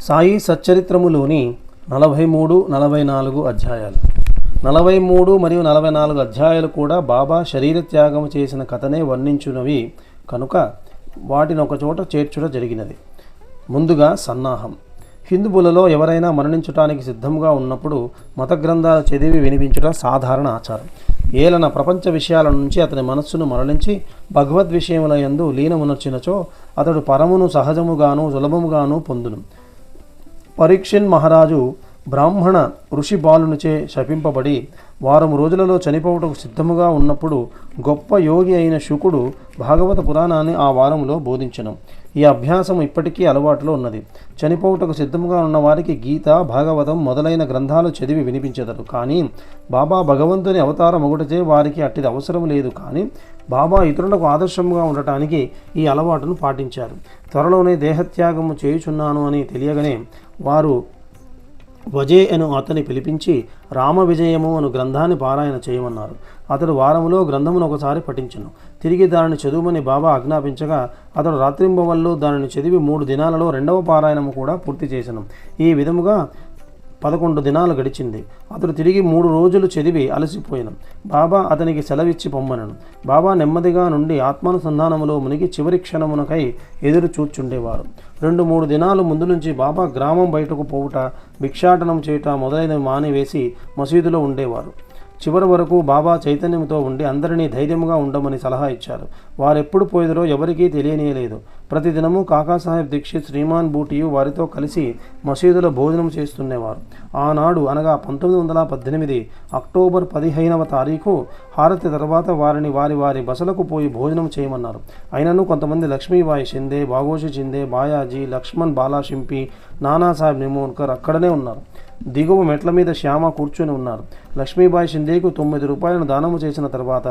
సాయి సచ్చరిత్రములోని 43, 44 అధ్యాయాలు. 43 మరియు 44 అధ్యాయాలు కూడా బాబా శరీరత్యాగము చేసిన కథనే వర్ణించునవి కనుక వాటిని ఒకచోట చేర్చుట జరిగినది. ముందుగా సన్నాహం. హిందువులలో ఎవరైనా మరణించటానికి సిద్ధంగా ఉన్నప్పుడు మత గ్రంథాలు చదివి వినిపించుట సాధారణ ఆచారం. ఏలన ప్రపంచ విషయాల నుంచి అతని మనస్సును మరలించి భగవద్ విషయముల యందు లీనమునర్చినచో అతడు పరమును సహజముగాను సులభముగాను పొందును. పరీక్షిన్ మహారాజు బ్రాహ్మణ ఋషి బాలునిచే శపింపబడి వారము రోజులలో చనిపోవటకు సిద్ధముగా ఉన్నప్పుడు గొప్ప యోగి అయిన శుకుడు భాగవత పురాణాన్ని ఆ వారంలో బోధించను. ఈ అభ్యాసం ఇప్పటికీ అలవాటులో ఉన్నది. చనిపోవటకు సిద్ధముగా ఉన్న వారికి గీత, భాగవతం మొదలైన గ్రంథాలు చదివి వినిపించెదరు. కానీ బాబా భగవంతుని అవతారం ఒకటిచే వారికి అట్టిది అవసరం లేదు. కానీ బాబా ఇతరులకు ఆదర్శంగా ఉండటానికి ఈ అలవాటును పాటించారు. త్వరలోనే దేహత్యాగము చేయుచున్నాను అని తెలియగానే వారు వజే అను అతని పిలిపించి రామ విజయము అను గ్రంథాన్ని పారాయణ చేయమన్నారు. అతడు వారములో గ్రంథమును ఒకసారి పఠించెను. తిరిగి దానిని చదువుమని బాబా ఆజ్ఞాపించగా అతడు రాత్రింబవళ్ళు దానిని చదివి 3 దినాలలో 2వ పారాయణము కూడా పూర్తి చేసెను. ఈ విధముగా 11 దినాలు గడిచింది. అతడు తిరిగి 3 రోజులు చదివి అలసిపోయాను. బాబా అతనికి సెలవిచ్చి పొమ్మనను. బాబా నెమ్మదిగా నుండి ఆత్మానుసంధానములో మునిగి చివరి క్షణమునకై ఎదురు చూచుండేవారు. 2-3 దినాలు ముందు నుంచి బాబా గ్రామం బయటకు పోవుట, భిక్షాటనం చేయుట మొదలైనవి మానివేసి మసీదులో ఉండేవారు. చివరి వరకు బాబా చైతన్యంతో ఉండి అందరినీ ధైర్యంగా ఉండమని సలహా ఇచ్చారు. వారెప్పుడు పోయేదరో ఎవరికీ తెలియనియలేదు. ప్రతిదినము కాకాసాహెబ్ దీక్షిత్, శ్రీమాన్ బూటియు వారితో కలిసి మసీదులో భోజనం చేస్తుండేవారు. ఆనాడు అనగా 1918 అక్టోబర్ 15వ తారీఖు హారతి తర్వాత వారిని వారి బసలకు పోయి భోజనం చేయమన్నారు. అయినను కొంతమంది లక్ష్మీబాయి షిందే, బాగోషి షిందే, బాయాజీ, లక్ష్మణ్ బాలాషింపి, నానాసాహెబ్ నిమోన్కర్ అక్కడనే ఉన్నారు. దిగువ మెట్ల మీద శ్యామ కూర్చొని ఉన్నారు. లక్ష్మీబాయి షిందేకు 9 రూపాయలను దానము చేసిన తర్వాత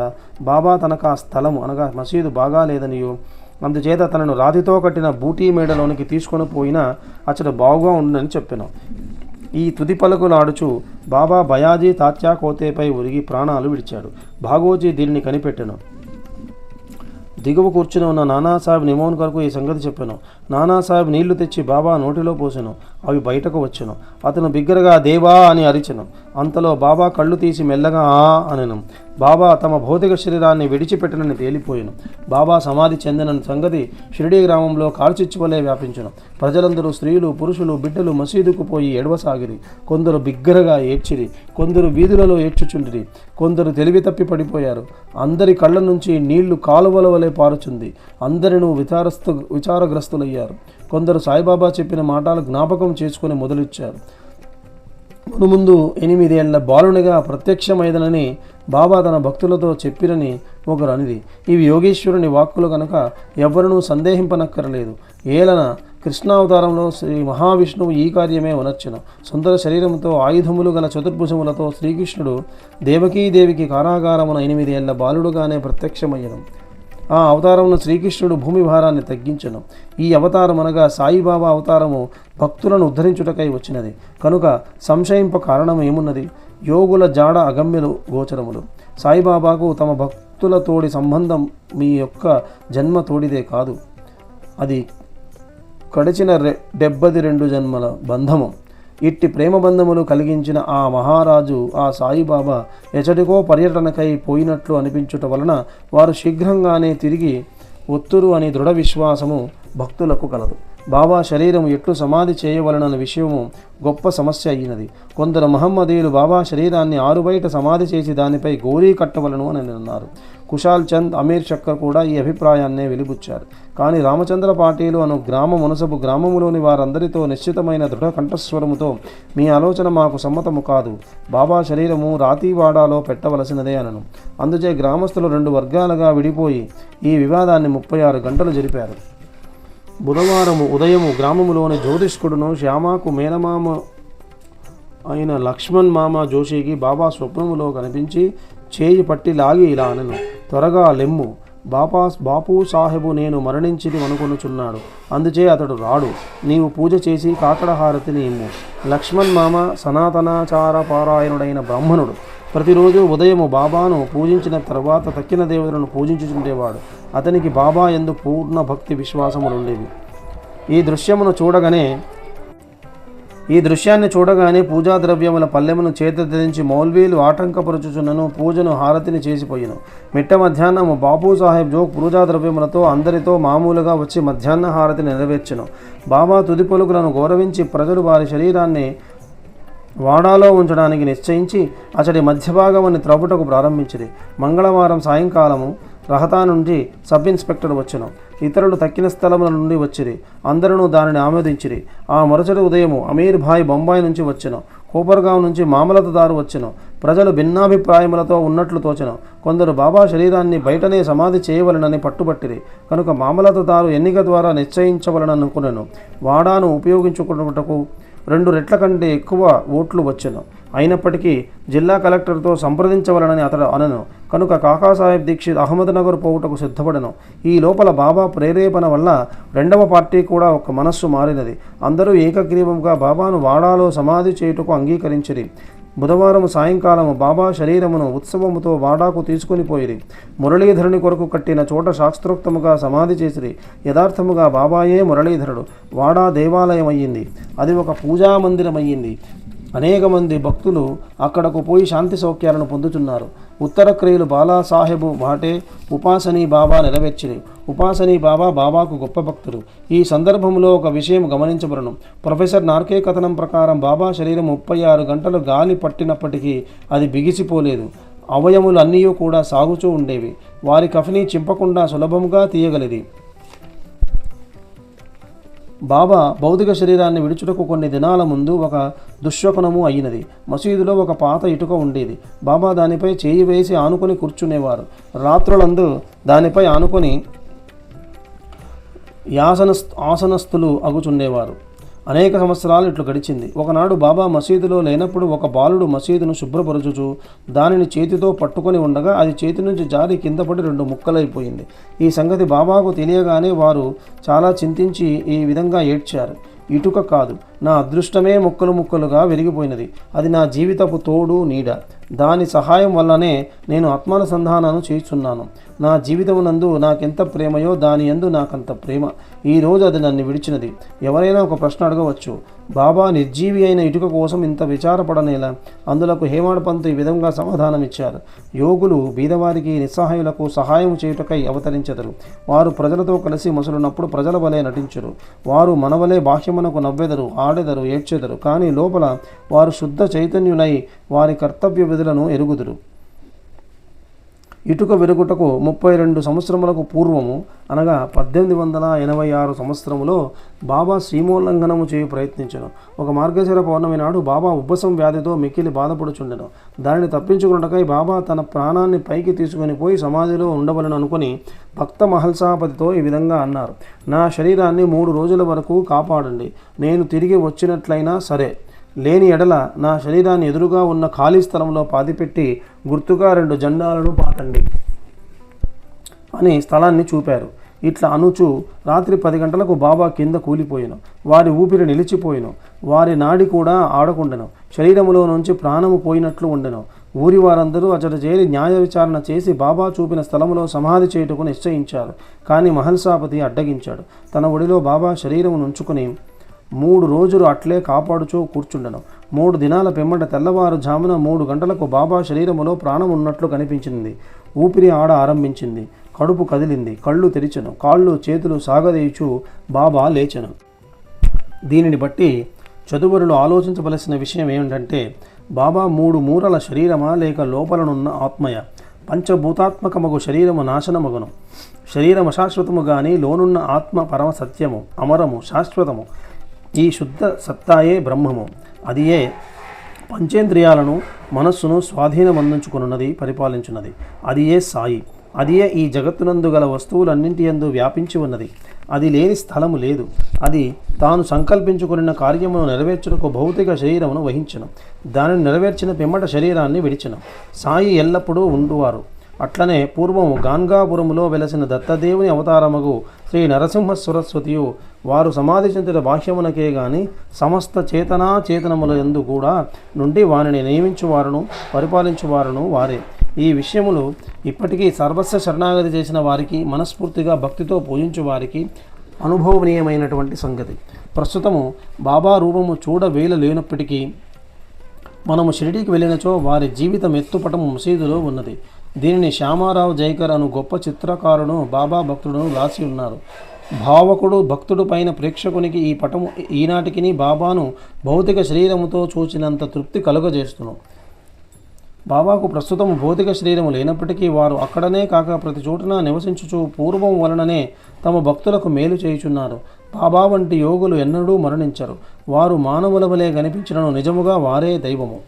బాబా తనకు ఆ స్థలము అనగా మసీదు బాగా లేదనియో అందుచేత తనను రాతితో కట్టిన బూటీ మేడలోనికి తీసుకొని పోయినా అతడు బాగుగా ఉందని చెప్పాను. ఈ తుది పలుకులు ఆడుచు బాబా బయాజీ తాత్యా కోతేపై ఒరిగి ప్రాణాలు విడిచాడు. భాగోజీ దీనిని కనిపెట్టెను. దిగువ కూర్చుని ఉన్న నానాసాహెబ్ నిమోన్కర్కు ఈ సంగతి చెప్పాను. నానాసాహెబ్ నీళ్లు తెచ్చి బాబా నోటిలో పోసెను. అవి బయటకు వచ్చెను. అతను బిగ్గరగా దేవా అని అరిచెను. అంతలో బాబా కళ్ళు తీసి మెల్లగా ఆ అనెను. బాబా తమ భౌతిక శరీరాన్ని విడిచిపెట్టనని తేలిపోయాను. బాబా సమాధి చెందిన సంగతి షిరిడీ గ్రామంలో కార్చిచ్చువలే వ్యాపించెను. ప్రజలందరూ స్త్రీలు, పురుషులు, బిడ్డలు మసీదుకు పోయి ఎడవసాగిరి. కొందరు బిగ్గరగా ఏడ్చిరి, కొందరు వీధులలో ఏడ్చుచుండిరి, కొందరు తెలివి తప్పి పడిపోయారు. అందరి కళ్ళ నుంచి నీళ్లు కాలువల వలె పారుచుంది. అందరినూ విచారగ్రస్తులయ్యారు. కొందరు సాయిబాబా చెప్పిన మాటలు జ్ఞాపకం చేసుకుని మొదలిచ్చారు. ముందు 8 ఏళ్ల బాలునిగా ప్రత్యక్షమైదనని బాబా తన భక్తులతో చెప్పిరని ఒకరు అనిది. ఇవి యోగేశ్వరుని వాక్కులు కనుక ఎవరినూ సందేహింపనక్కరలేదు. ఏలన కృష్ణావతారంలో శ్రీ మహావిష్ణువు ఈ కార్యమే వనర్చెను. సుందర శరీరంతో ఆయుధములు గల చతుర్భుజములతో శ్రీకృష్ణుడు దేవకీదేవికి కారాగారమున 8 ఏళ్ల బాలుడుగానే ప్రత్యక్షమయ్యను. ఆ అవతారమున శ్రీకృష్ణుడు భూమి భారాన్ని తగ్గించెను. ఈ అవతారం అనగా సాయిబాబా అవతారము భక్తులను ఉద్ధరించుటకై వచ్చినది కనుక సంశయింప కారణం ఏమున్నది? యోగుల జాడ అగమ్యలు గోచరములు. సాయిబాబాకు తమ భక్తులతోడి సంబంధం మీ యొక్క జన్మ తోడిదే కాదు, అది గడిచిన 72 జన్మల బంధము. ఇట్టి ప్రేమబంధములు కలిగించిన ఆ మహారాజు ఆ సాయిబాబా ఎచటికో పర్యటనకై పోయినట్లు అనిపించుట వలన వారు శీఘ్రంగానే తిరిగి ఒత్తురు అని దృఢ విశ్వాసము భక్తులకు కలదు. బాబా శరీరం ఎట్లు సమాధి చేయవలనన్న విషయము గొప్ప సమస్య అయినది. కొందరు మహమ్మదీయులు బాబా శరీరాన్ని ఆరుబయట సమాధి చేసి దానిపై గోరీ కట్టవలను అని అన్నారు. కుషాల్ చంద్, అమీర్ చక్కర్ కూడా ఈ అభిప్రాయాన్నే వెలిబుచ్చారు. కానీ రామచంద్ర పాటీలు అను మునసబు గ్రామములోని వారందరితో నిశ్చితమైన దృఢ కంఠస్వరముతో మీ ఆలోచన మాకు సమ్మతము కాదు, బాబా శరీరము రాతివాడాలో పెట్టవలసినదే అనను. అందుచే గ్రామస్తులు 2 వర్గాలుగా విడిపోయి ఈ వివాదాన్ని 36 గంటలు జరిపారు. బుధవారము ఉదయము గ్రామములోని జ్యోతిష్కుడును శ్యామాకు మేనమామ అయిన లక్ష్మణ్ మామ జోషికి బాబా స్వప్నములో కనిపించి చేయి పట్టి లాగి ఇలా అనను. త్వరగా లెమ్ము, బాపు సాహెబు నేను మరణించిది అనుకొనుచున్నాడు. అందుచే అతడు రాడు. నీవు పూజ చేసి కాకడహారతిని ఇమ్ము. లక్ష్మణ్ మామ సనాతనాచార పారాయణుడైన బ్రాహ్మణుడు. ప్రతిరోజు ఉదయము బాబాను పూజించిన తర్వాత తక్కిన దేవతలను పూజించుచుండేవాడు. అతనికి బాబా యందు పూర్ణ భక్తి విశ్వాసములుండేవి. ఈ దృశ్యమును చూడగానే ఈ దృశ్యాన్ని చూడగానే పూజా ద్రవ్యముల పల్లెమును చేతరించి మౌల్వీలు ఆటంకపరుచుచున్నను పూజను హారతిని చేసిపోయిను. మిట్ట మధ్యాహ్నము బాపు సాహెబ్ జోగ్ పూజా ద్రవ్యములతో అందరితో మామూలుగా వచ్చి మధ్యాహ్న హారతిని నెరవేర్చెను. బాబా తుది పలుకులను గౌరవించి ప్రజలు వారి శరీరాన్ని వాడాలో ఉంచడానికి నిశ్చయించి అతడి మధ్యభాగముని త్రవ్వుటకు ప్రారంభించింది. మంగళవారం సాయంకాలము రహతా నుండి సబ్ ఇన్స్పెక్టర్ వచ్చెను. ఇతరులు తక్కిన స్థలముల నుండి వచ్చిరి. అందరూ దానిని ఆమోదించిరి. ఆ మరుసటి ఉదయము అమీర్ భాయ్ బొంబాయి నుంచి వచ్చెను. కోపర్గావ్ నుంచి మామలతదారు వచ్చెను. ప్రజలు భిన్నాభిప్రాయములతో ఉన్నట్లు తోచెను. కొందరు బాబా శరీరాన్ని బయటనే సమాధి చేయవలనని పట్టుబట్టిరి. కనుక మామలతదారు ఎన్నిక ద్వారా నిశ్చయించవలననుకునెను. వాడాను ఉపయోగించుకున్నటకు 2 రెట్ల కంటే ఎక్కువ ఓట్లు వచ్చెను. అయినప్పటికీ జిల్లా కలెక్టర్తో సంప్రదించవలనని అతడు అనెను. కనుక కాకాసాహెబ్ దీక్షిత్ అహ్మద్నగర్ పోవుటకు సిద్ధపడెను. ఈ లోపల బాబా ప్రేరేపణ వల్ల 2వ పార్టీ కూడా ఒక మనస్సు మారినది. అందరూ ఏకగ్రీవంగా బాబాను వాడాలో సమాధి చేయుటకు అంగీకరించిరి. బుధవారం సాయంకాలము బాబా శరీరమును ఉత్సవముతో వాడాకు తీసుకుని పోయిరి. మురళీధరుని కొరకు కట్టిన చోట శాస్త్రోక్తముగా సమాధి చేసిరి. యథార్థముగా బాబాయే మురళీధరుడు. వాడా దేవాలయం అయ్యింది. అది ఒక పూజా మందిరం అయ్యింది. అనేక మంది భక్తులు అక్కడకు పోయి శాంతి సౌఖ్యాలను పొందుతున్నారు. ఉత్తర క్రియలు బాలాసాహెబు వాటే ఉపాసనీ బాబా నెరవేర్చిరి. ఉపాసనీ బాబా బాబాకు గొప్ప భక్తుడు. ఈ సందర్భంలో ఒక విషయం గమనించబడను. ప్రొఫెసర్ నార్కే కథనం ప్రకారం బాబా శరీరం 36 గంటలు గాలి పట్టినప్పటికీ అది బిగిసిపోలేదు. అవయములు అన్నీ కూడా సాగుతూ ఉండేవి. వారి కఫిని చింపకుండా సులభంగా తీయగలిది. బాబా భౌతిక శరీరాన్ని విడుచుటకు కొన్ని దినాల ముందు ఒక దుశ్శకునము అయినది. మసీదులో ఒక పాత ఇటుక ఉండేది. బాబా దానిపై చేయి వేసి ఆనుకొని కూర్చునేవారు. రాత్రులందు దానిపై ఆనుకొని ఆసనస్థులు అగుచుండేవారు. అనేక సంవత్సరాలు ఇట్లు గడిచింది. ఒకనాడు బాబా మసీదులో లేనప్పుడు ఒక బాలుడు మసీదును శుభ్రపరచుచు దానిని చేతితో పట్టుకొని ఉండగా అది చేతి నుంచి జారి కింద పడి 2 ముక్కలైపోయింది. ఈ సంగతి బాబాకు తెలియగానే వారు చాలా చింతించి ఈ విధంగా ఏడ్చారు. ఇటుక కాదు, నా అదృష్టమే ముక్కలు ముక్కలుగా విరిగిపోయినది. అది నా జీవితపు తోడు నీడ. దాని సహాయం వల్లనే నేను ఆత్మానుసంధానాన్ని చేస్తున్నాను. నా జీవితమునందు నాకెంత ప్రేమయో దాని యందు నాకంత ప్రేమ. ఈరోజు అది నన్ను విడిచినది. ఎవరైనా ఒక ప్రశ్న అడగవచ్చు, బాబా నిర్జీవి అయిన ఇటుక కోసం ఇంత విచారపడనేలా? అందులకు హేమాడ్ పంత్ ఈ విధంగా సమాధానమిచ్చారు. యోగులు బీదవారికి నిస్సహాయులకు సహాయం చేయుటకై అవతరించెదరు. వారు ప్రజలతో కలిసి మసులున్నప్పుడు ప్రజల వలె నటించరు. వారు మనవలే బాహ్యమునకు నవ్వెదరు, ఆడెదరు, ఏడ్చెదరు. కానీ లోపల వారు శుద్ధ చైతన్యులై వారి కర్తవ్య విధులను ఎరుగుదురు. ఇటుక విరుగుటకు 32 సంవత్సరములకు పూర్వము అనగా 1886 సంవత్సరములో బాబా శ్రీమోల్లంఘనము చేయు ప్రయత్నించెను. ఒక మార్గశిర పౌర్ణమి నాడు బాబా ఉబ్బసం వ్యాధితో మిక్కిలి బాధపడుచుండెను. దానిని తప్పించుకున్నటకై బాబా తన ప్రాణాన్ని పైకి తీసుకొని పోయి సమాధిలో ఉండవలను అనుకుని భక్త మహల్సాపతితో ఈ విధంగా అన్నారు. నా శరీరాన్ని 3 రోజుల వరకు కాపాడండి. నేను తిరిగి వచ్చినట్లయినా సరే, లేని ఎడల నా శరీరాన్ని ఎదురుగా ఉన్న ఖాళీ స్థలంలో పాతిపెట్టి గుర్తుగా 2 జెండాలను పాతండి అని స్థలాన్ని చూపారు. ఇట్లా అనుచు రాత్రి 10 గంటలకు బాబా కింద కూలిపోయాను. వారి ఊపిరి నిలిచిపోయిను. వారి నాడి కూడా ఆడకుండెను. శరీరములో నుంచి ప్రాణము పోయినట్లు ఉండెను. ఊరి వారందరూ అచట చేరి న్యాయ విచారణ చేసి బాబా చూపిన స్థలములో సమాధి చేయుటకు నిశ్చయించారు. కానీ మహల్సాపతి అడ్డగించాడు. తన ఒడిలో బాబా శరీరమును ఉంచుకుని 3 రోజులు అట్లే కాపాడుచూ కూర్చుండెను. 3 దినాల పిమ్మట తెల్లవారుజామున 3 గంటలకు బాబా శరీరములో ప్రాణం ఉన్నట్లు కనిపించింది. ఊపిరి ఆడ ఆరంభించింది. కడుపు కదిలింది. కళ్ళు తెరిచెను. కాళ్ళు చేతులు సాగదీయచు బాబా లేచెను. దీనిని బట్టి చదువరులు ఆలోచించవలసిన విషయం ఏమిటంటే, బాబా 3 మూరల శరీరమా లేక లోపలనున్న ఆత్మయ? పంచభూతాత్మకమగు శరీరము నాశనమగును. శరీరము అశాశ్వతము గాని లోనున్న ఆత్మ పరమ సత్యము, అమరము, శాశ్వతము. ఈ శుద్ధ సత్తాయే బ్రహ్మము. అదియే పంచేంద్రియాలను మనస్సును స్వాధీనమందించుకున్నది, పరిపాలించున్నది. అదియే సాయి. అదియే ఈ జగత్తునందు గల వస్తువులన్నింటి యందు వ్యాపించి ఉన్నది. అది లేని స్థలము లేదు. అది తాను సంకల్పించుకున్న కార్యమును నెరవేర్చుటకు భౌతిక శరీరమును వహించను. దానిని నెరవేర్చిన పిమ్మట శరీరాన్ని విడిచెను. సాయి ఎల్లప్పుడూ ఉండువారు. అట్లనే పూర్వము గాన్గాపురములో వెలసిన దత్తదేవుని అవతారమగు శ్రీ నరసింహ సరస్వతియు వారు సమాధి చెందిన బాహ్యమునకే గాని సమస్త చేతనముల యందు కూడా నుండి వారిని నియమించువారును పరిపాలించువారును వారే. ఈ విషయములు ఇప్పటికీ సర్వస్వ శరణాగతి చేసిన వారికి, మనస్ఫూర్తిగా భక్తితో పూజించు వారికి అనుభవనీయమైనటువంటి సంగతి. ప్రస్తుతము బాబా రూపము చూడవేల లేనప్పటికీ మనము షిరిడీకి వెళ్ళినచో వారి జీవితం ఎత్తుపటము మసీదులో ఉన్నది. దీనిని శ్యామారావు జైకర్ అను గొప్ప చిత్రకారుడు బాబా భక్తుడును రాసి ఉన్నారు. భావకుడు భక్తుడు పైన ప్రేక్షకునికి ఈ పటము ఈనాటికి బాబాను భౌతిక శరీరముతో చూచినంత తృప్తి కలుగజేస్తును. బాబాకు ప్రస్తుతం భౌతిక శరీరము లేనప్పటికీ వారు అక్కడనే కాక ప్రతి చోటున నివసించుచు పూర్వం వలననే తమ భక్తులకు మేలు చేయుచున్నారు. బాబా వంటి యోగులు ఎన్నడూ మరణించరు. వారు మానవుల వలె కనిపించినను నిజముగా వారే దైవము.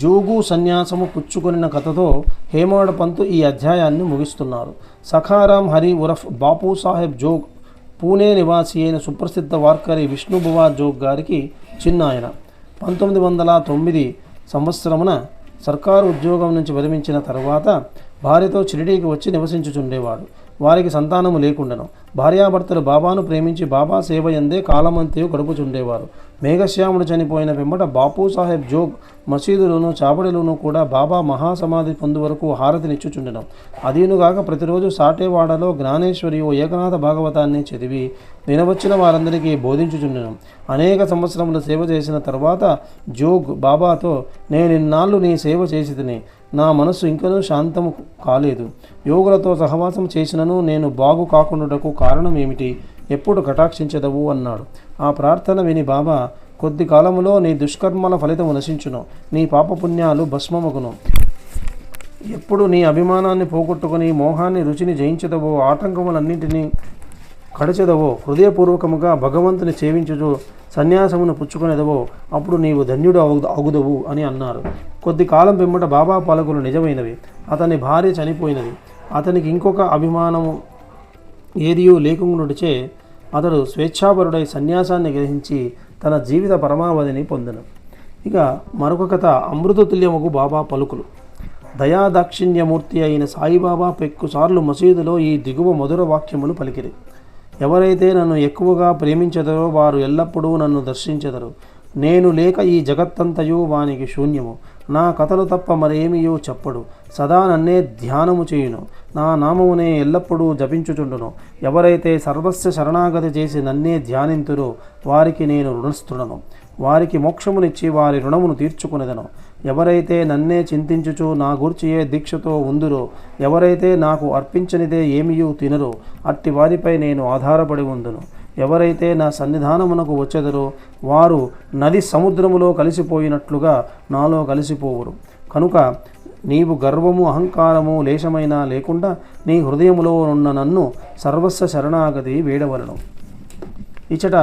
జోగు సన్యాసము పుచ్చుకొనిన కథతో హేమాడ్ పంతు ఈ అధ్యాయాన్ని ముగిస్తున్నారు. సఖారాం హరి ఉరఫ్ బాపు సాహెబ్ జోగ్ పూణే నివాసి అయిన సుప్రసిద్ధ వార్కరి విష్ణుబువా జోగ్ గారికి చిన్నాయన. 1909 సంవత్సరమున సర్కారు ఉద్యోగం నుంచి విరమించిన తర్వాత భార్యతో షిరిడీకి వచ్చి నివసించుచుండేవాడు. వారికి సంతానము లేకుండెను. భార్యాభర్తలు బాబాను ప్రేమించి బాబా సేవ యందే కాలమంతయు గడుపుచుండేవారు. మేఘశ్యాముడు చనిపోయిన వెంబట బాపు సాహెబ్ జోగ్ మసీదులోను చాబడిలోనూ కూడా బాబా మహాసమాధి పొందు వరకు హారతినిచ్చుచుండెను. అదీనుగాక ప్రతిరోజు సాటేవాడలో జ్ఞానేశ్వరి ఓ ఏకనాథ భాగవతాన్ని చదివి వినవచ్చిన వారందరికీ బోధించుచుండెను. అనేక సంవత్సరములు సేవ చేసిన తర్వాత జోగ్ బాబాతో, నేనిన్నాళ్ళు నీ సేవ చేసి తిని నా మనస్సు ఇంకనూ శాంతము కాలేదు. యోగులతో సహవాసం చేసినను నేను బాగు కాకుండాకు కారణం ఏమిటి? ఎప్పుడు కటాక్షించదవు అన్నాడు. ఆ ప్రార్థన విని బాబా, కొద్ది కాలములో నీ దుష్కర్మల ఫలితము నశించును, నీ పాపపుణ్యాలు భస్మమగును. ఎప్పుడు నీ అభిమానాన్ని పోగొట్టుకుని మోహాన్ని రుచిని జయించదవో, ఆటంకములన్నింటినీ కడచెదవో, హృదయపూర్వకముగా భగవంతుని సేవించుచు సన్యాసమును పుచ్చుకునేదవో, అప్పుడు నీవు ధన్యుడు అగుదవు అని అన్నారు. కొద్ది కాలం వెంబట బాబా పలుకులు నిజమైనవి. అతని భార్య చనిపోయినది. అతనికి ఇంకొక అభిమానము ఏదియూ లేకుండాచే అతడు స్వేచ్ఛాపరుడై సన్యాసాన్ని గ్రహించి తన జీవిత పరమావధిని పొందెను. ఇక మరొక కథ అమృతతుల్యముకు బాబా పలుకులు. దయాదాక్షిణ్యమూర్తి అయిన సాయిబాబా పెక్కుసార్లు మసీదులో ఈ దిగువ మధుర వాక్యములు పలికిరి. ఎవరైతే నన్ను ఎక్కువగా ప్రేమించెదరో వారు ఎల్లప్పుడూ నన్ను దర్శించెదరు. నేను లేక ఈ జగత్తంతయు వానికి శూన్యము. నా కథలు తప్ప మరేమియో చెప్పడు. సదా నన్నే ధ్యానము చేయును. నా నామమునే ఎల్లప్పుడూ జపించుచుండును. ఎవరైతే సర్వస్వ శరణాగతి చేసి నన్నే ధ్యానింతురో వారికి నేను రుణస్థుడను. వారికి మోక్షమునిచ్చి వారి రుణమును తీర్చుకునేదను. ఎవరైతే నన్నే చింతించుచు నా గూర్చియే దీక్షతో ఉందురో, ఎవరైతే నాకు అర్పించనిదే ఏమియూ తినరో, అట్టి వారిపై నేను ఆధారపడి ఉందును. ఎవరైతే నా సన్నిధానమునకు వచ్చెదరో వారు నది సముద్రములో కలిసిపోయినట్లుగా నాలో కలిసిపోవురు. కనుక నీవు గర్వము అహంకారము లేశమైనా లేకుండా నీ హృదయములో ఉన్న నన్ను సర్వస్వ శరణాగతి వేడవలను. ఇచ్చట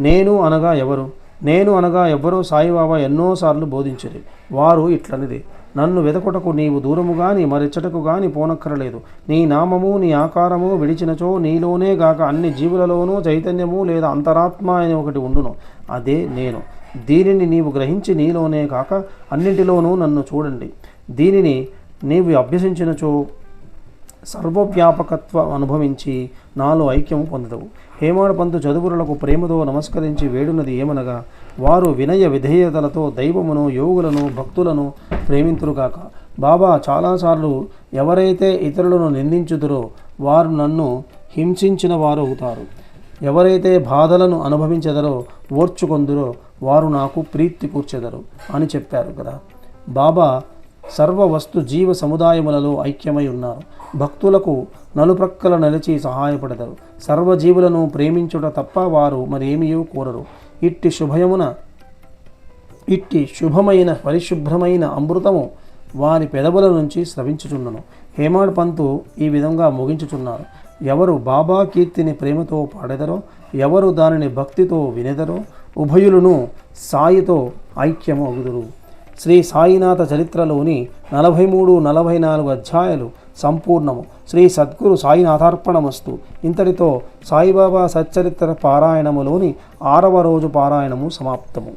నేను అనగా ఎవరు? నేను అనగా ఎవ్వరో సాయిబాబా ఎన్నోసార్లు బోధించరు. వారు ఇట్లనిది, నన్ను వెదకొటకు నీవు దూరము గాని మరెచ్చటకు గాని పోనక్కరలేదు. నీ నామము నీ ఆకారము విడిచినచో నీలోనే గాక అన్ని జీవులలోనూ చైతన్యము లేదా అంతరాత్మ అని ఒకటి ఉండును. అదే నేను. దీనిని నీవు గ్రహించి నీలోనే కాక అన్నింటిలోనూ నన్ను చూడండి. దీనిని నీవు అభ్యసించినచో సర్వవ్యాపకత్వం అనుభవించి నాలో ఐక్యము పొందదవు. హేమాడ్ పంతు చదువులకు ప్రేమతో నమస్కరించి వేడునది ఏమనగా, వారు వినయ విధేయతలతో దైవమును, యోగులను, భక్తులను ప్రేమింతురుగాక. బాబా చాలాసార్లు ఎవరైతే ఇతరులను నిందించుదురో వారు నన్ను హింసించిన వారు అవుతారు. ఎవరైతే బాధలను అనుభవించెదరో ఓర్చుకొందురో వారు నాకు ప్రీతి కూర్చెదరు అని చెప్పారు కదా. బాబా సర్వ వస్తు జీవ సముదాయములలో ఐక్యమై ఉన్నారు. భక్తులకు నలుప్రక్కల నిలిచి సహాయపడతారు. సర్వజీవులను ప్రేమించుట తప్ప వారు మరేమియూ కోరరు. ఇట్టి శుభమైన పరిశుభ్రమైన అమృతము వారి పెదవుల నుంచి స్రవించుచున్నను. హేమాడ్ పంతు ఈ విధంగా ముగించుచున్నారు. ఎవరు బాబా కీర్తిని ప్రేమతో పాడెదరో, ఎవరు దానిని భక్తితో వినెదరో, ఉభయులను సాయితో ఐక్యము అగుదురు. శ్రీ సాయినాథ చరిత్రలోని 43-44 అధ్యాయాలు సంపూర్ణము. శ్రీ సద్గురు సాయినాథార్పణమస్తు. ఇంతటితో సాయిబాబా సచ్చరిత్ర పారాయణములోని 6వ రోజు పారాయణము సమాప్తము.